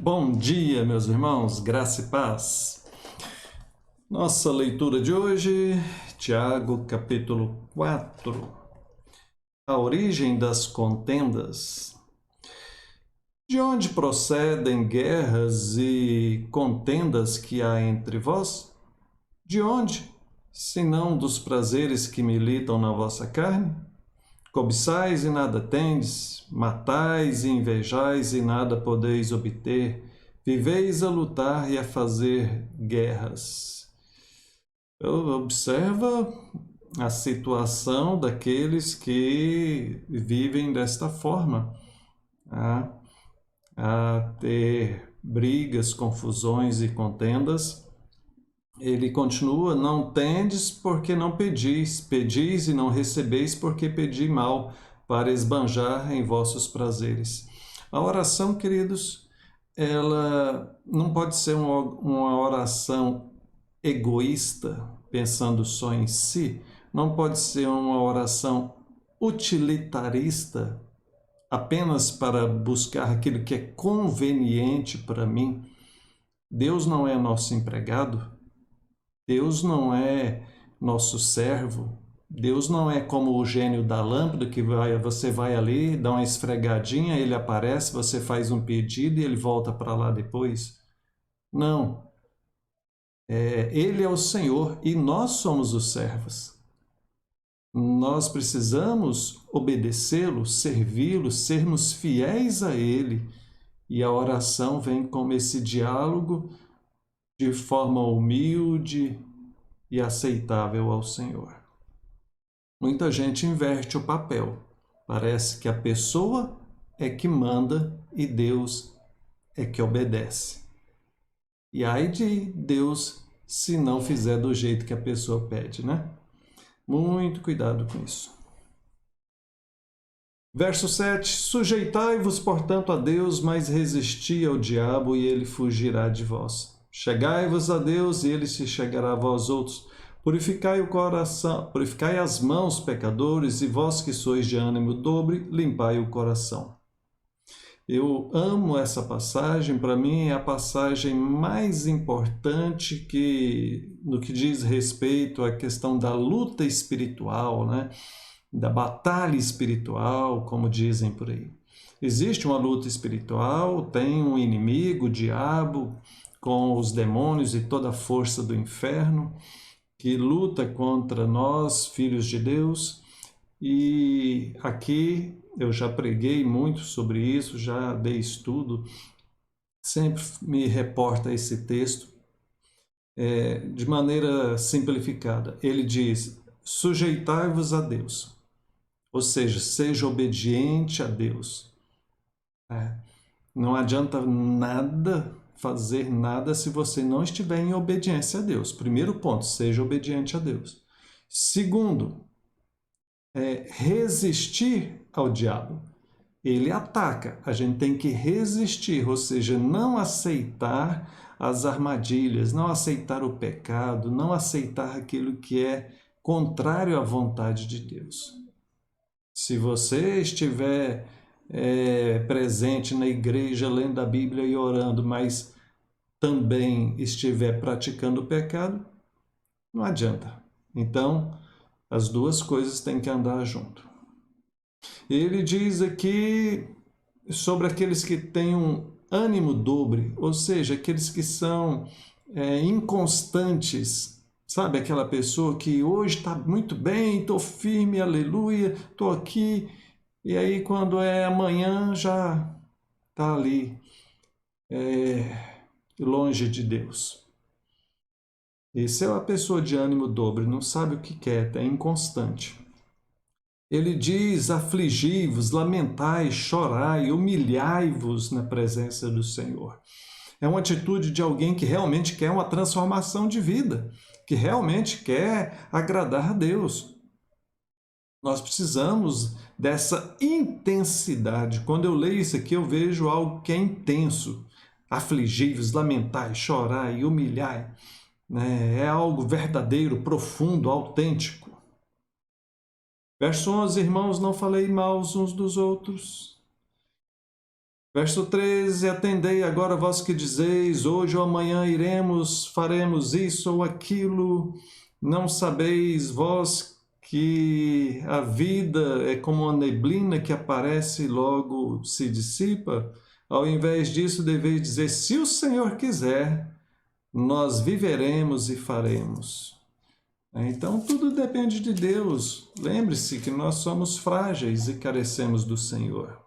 Bom dia, meus irmãos, graça e paz. Nossa leitura de hoje, Tiago, capítulo 4. A origem das contendas. De onde procedem guerras e contendas que há entre vós? De onde, senão dos prazeres que militam na vossa carne? Cobiçais e nada tendes, matais e invejais e nada podeis obter, viveis a lutar e a fazer guerras. Observa a situação daqueles que vivem desta forma, a ter brigas, confusões e contendas. Ele continua, não tendes porque não pedis, pedis e não recebeis porque pedi mal, para esbanjar em vossos prazeres. A oração, queridos, ela não pode ser uma oração egoísta, pensando só em si, não pode ser uma oração utilitarista, apenas para buscar aquilo que é conveniente para mim. Deus não é nosso empregado. Deus não é nosso servo. Deus não é como o gênio da lâmpada que você vai ali, dá uma esfregadinha, ele aparece, você faz um pedido e ele volta para lá depois. Não. Ele é o Senhor e nós somos os servos. Nós precisamos obedecê-lo, servi-lo, sermos fiéis a ele. E a oração vem como esse diálogo de forma humilde e aceitável ao Senhor. Muita gente inverte o papel. Parece que a pessoa é que manda e Deus é que obedece. E ai de Deus se não fizer do jeito que a pessoa pede, né? Muito cuidado com isso. Verso 7. Sujeitai-vos, portanto, a Deus, mas resisti ao diabo e ele fugirá de vós. Chegai-vos a Deus e ele se chegará a vós outros. Purificai o coração, purificai as mãos, pecadores, e vós que sois de ânimo dobre, limpai o coração. Eu amo essa passagem, para mim é a passagem mais importante no que diz respeito à questão da luta espiritual, né? Da batalha espiritual, como dizem por aí. Existe uma luta espiritual, tem um inimigo, o diabo, com os demônios e toda a força do inferno, que luta contra nós, filhos de Deus, e aqui eu já preguei muito sobre isso, já dei estudo, sempre me reporta esse texto de maneira simplificada. Ele diz, sujeitai-vos a Deus, ou seja, seja obediente a Deus. Não adianta nada fazer nada se você não estiver em obediência a Deus. Primeiro ponto, seja obediente a Deus. Segundo, resistir ao diabo. Ele ataca, a gente tem que resistir, ou seja, não aceitar as armadilhas, não aceitar o pecado, não aceitar aquilo que é contrário à vontade de Deus. Se você estiver presente na igreja, lendo a Bíblia e orando, mas também estiver praticando o pecado, não adianta. Então, as duas coisas têm que andar junto. Ele diz aqui sobre aqueles que têm um ânimo dobre, ou seja, aqueles que são inconstantes. Sabe aquela pessoa que hoje está muito bem, estou firme, aleluia, estou aqui, e aí quando é amanhã já está ali, longe de Deus. Essa é uma pessoa de ânimo dobre, não sabe o que quer, é inconstante. Ele diz, afligi-vos, lamentai, chorai, humilhai-vos na presença do Senhor. É uma atitude de alguém que realmente quer uma transformação de vida, que realmente quer agradar a Deus. Nós precisamos dessa intensidade. Quando eu leio isso aqui, eu vejo algo que é intenso. Afligi-vos, lamentai, chorai, humilhai. É algo verdadeiro, profundo, autêntico. Verso 11, irmãos, não falei mal uns dos outros. Verso 13: atendei agora vós que dizeis, hoje ou amanhã iremos, faremos isso ou aquilo, não sabeis vós que a vida é como uma neblina que aparece e logo se dissipa? Ao invés disso, deveis dizer, se o Senhor quiser, nós viveremos e faremos. Então, tudo depende de Deus. Lembre-se que nós somos frágeis e carecemos do Senhor.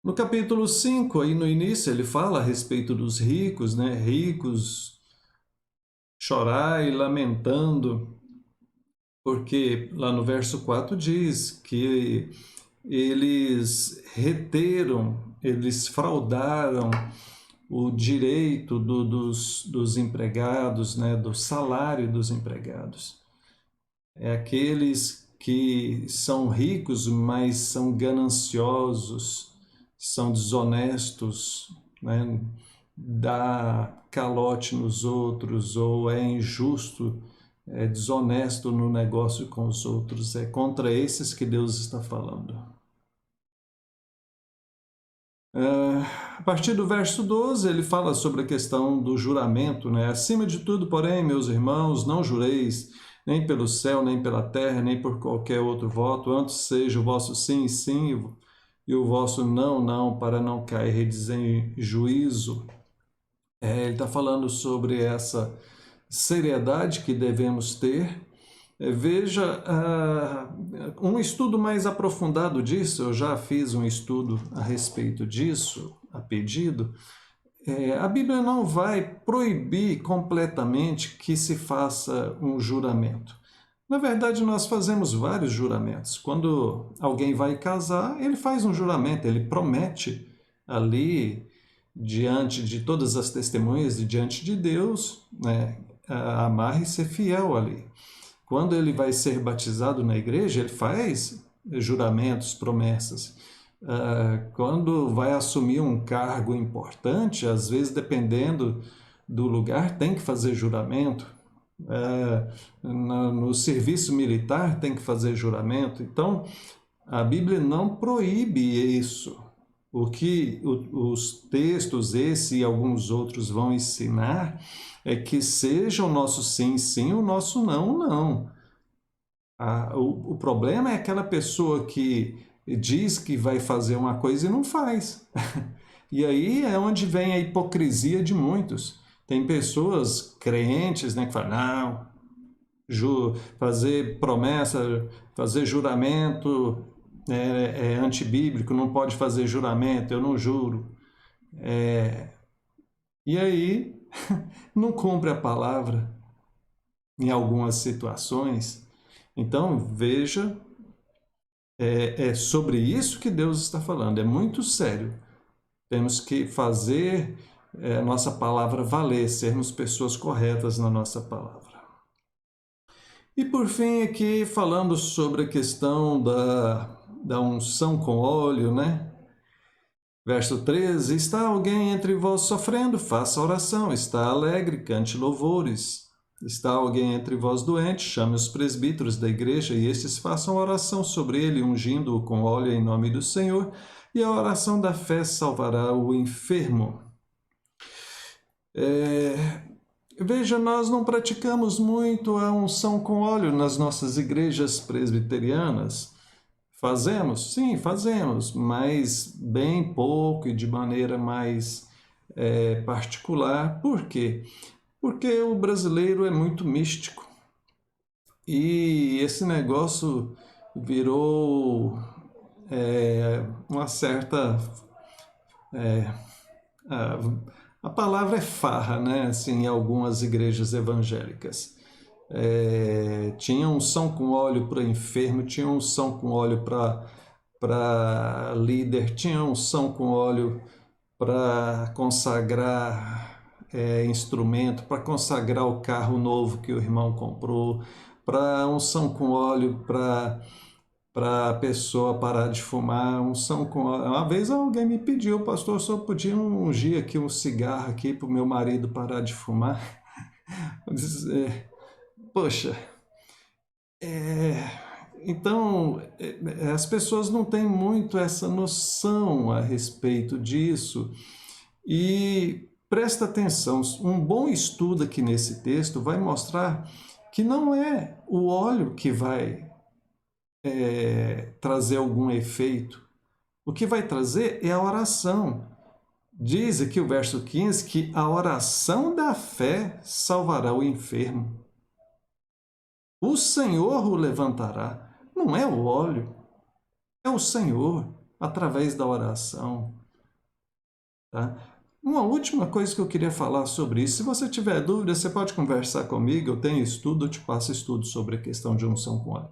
No capítulo 5, aí no início, ele fala a respeito dos ricos, né? Ricos, chorai, lamentando, porque lá no verso 4 diz que eles reteram, eles fraudaram o direito dos empregados, né? Do salário dos empregados. É aqueles que são ricos, mas são gananciosos, são desonestos, né? Dá calote nos outros, ou é injusto, é desonesto no negócio com os outros. É contra esses que Deus está falando. A partir do verso 12, ele fala sobre a questão do juramento, né? Acima de tudo, porém, meus irmãos, não jureis, nem pelo céu, nem pela terra, nem por qualquer outro voto, antes seja o vosso sim, sim, e o vosso não, não, para não cairdes em juízo. Ele está falando sobre essa seriedade que devemos ter. Veja, um estudo mais aprofundado disso, eu já fiz um estudo a respeito disso, a pedido. A Bíblia não vai proibir completamente que se faça um juramento. Na verdade, nós fazemos vários juramentos. Quando alguém vai casar, ele faz um juramento, ele promete ali, diante de todas as testemunhas e diante de Deus, né, amar e ser fiel ali. Quando ele vai ser batizado na igreja, ele faz juramentos, promessas. Quando vai assumir um cargo importante, às vezes, dependendo do lugar, tem que fazer juramento. No serviço militar, tem que fazer juramento. Então, a Bíblia não proíbe isso. O que os textos, esse e alguns outros, vão ensinar é que seja o nosso sim, sim, o nosso não, não. O problema é aquela pessoa que diz que vai fazer uma coisa e não faz. E aí é onde vem a hipocrisia de muitos. Tem pessoas crentes, né, que falam, não, fazer promessa, fazer juramento é antibíblico, não pode fazer juramento, eu não juro. E aí não cumpre a palavra em algumas situações. Então, veja, é sobre isso que Deus está falando, é muito sério. Temos que fazer a nossa palavra valer, sermos pessoas corretas na nossa palavra. E por fim, aqui falando sobre a questão da unção com óleo, né? Verso 13: está alguém entre vós sofrendo? Faça oração. Está alegre? Cante louvores. Está alguém entre vós doente? Chame os presbíteros da igreja e estes façam oração sobre ele, ungindo-o com óleo em nome do Senhor, e a oração da fé salvará o enfermo. Veja, nós não praticamos muito a unção com óleo nas nossas igrejas presbiterianas. Fazemos? Sim, fazemos, mas bem pouco e de maneira mais particular. Por quê? Porque o brasileiro é muito místico. E esse negócio virou uma certa... a palavra é farra, né? Assim, em algumas igrejas evangélicas. Tinha unção com óleo para enfermo, tinha unção com óleo para líder, tinha unção com óleo para consagrar instrumento, para consagrar o carro novo que o irmão comprou, para unção com óleo para a pessoa parar de fumar, unção com óleo. Uma vez alguém me pediu, pastor, só podia ungir aqui um cigarro aqui para o meu marido parar de fumar. Eu disse, poxa, Então, as pessoas não têm muito essa noção a respeito disso. E presta atenção, um bom estudo aqui nesse texto vai mostrar que não é o óleo que vai trazer algum efeito. O que vai trazer é a oração. Diz aqui o verso 15 que a oração da fé salvará o enfermo. O Senhor o levantará. Não é o óleo, é o Senhor, através da oração. Tá? Uma última coisa que eu queria falar sobre isso, se você tiver dúvida, você pode conversar comigo, eu tenho estudo, eu te passo estudo sobre a questão de unção com óleo.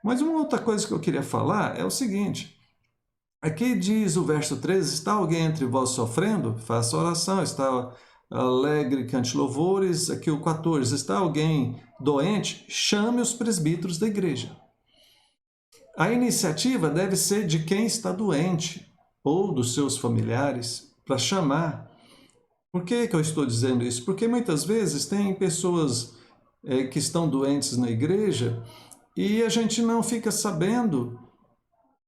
Mas uma outra coisa que eu queria falar é o seguinte, aqui diz o verso 13, está alguém entre vós sofrendo? Faça oração, está alegre, cante louvores. Aqui o 14, está alguém doente? Chame os presbíteros da igreja. A iniciativa deve ser de quem está doente ou dos seus familiares para chamar. Por que eu estou dizendo isso? Porque muitas vezes tem pessoas que estão doentes na igreja e a gente não fica sabendo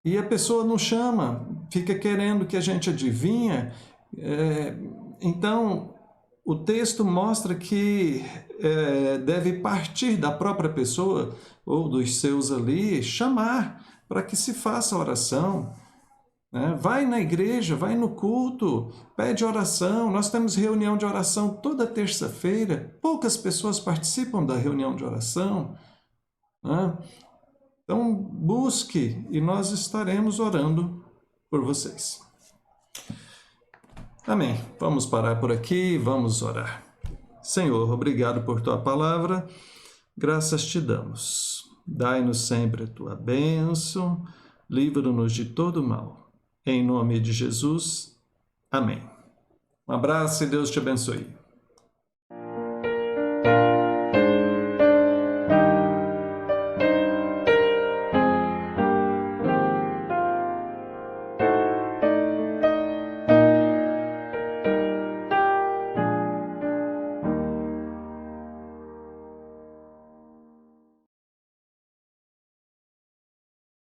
e a pessoa não chama, fica querendo que a gente adivinha. Então, o texto mostra que deve partir da própria pessoa ou dos seus ali, chamar para que se faça oração. Né? Vai na igreja, vai no culto, pede oração. Nós temos reunião de oração toda terça-feira. Poucas pessoas participam da reunião de oração. Né? Então, busque e nós estaremos orando por vocês. Amém. Vamos parar por aqui, vamos orar. Senhor, obrigado por tua palavra, graças te damos. Dai-nos sempre a tua bênção, livra-nos de todo mal. Em nome de Jesus, amém. Um abraço e Deus te abençoe.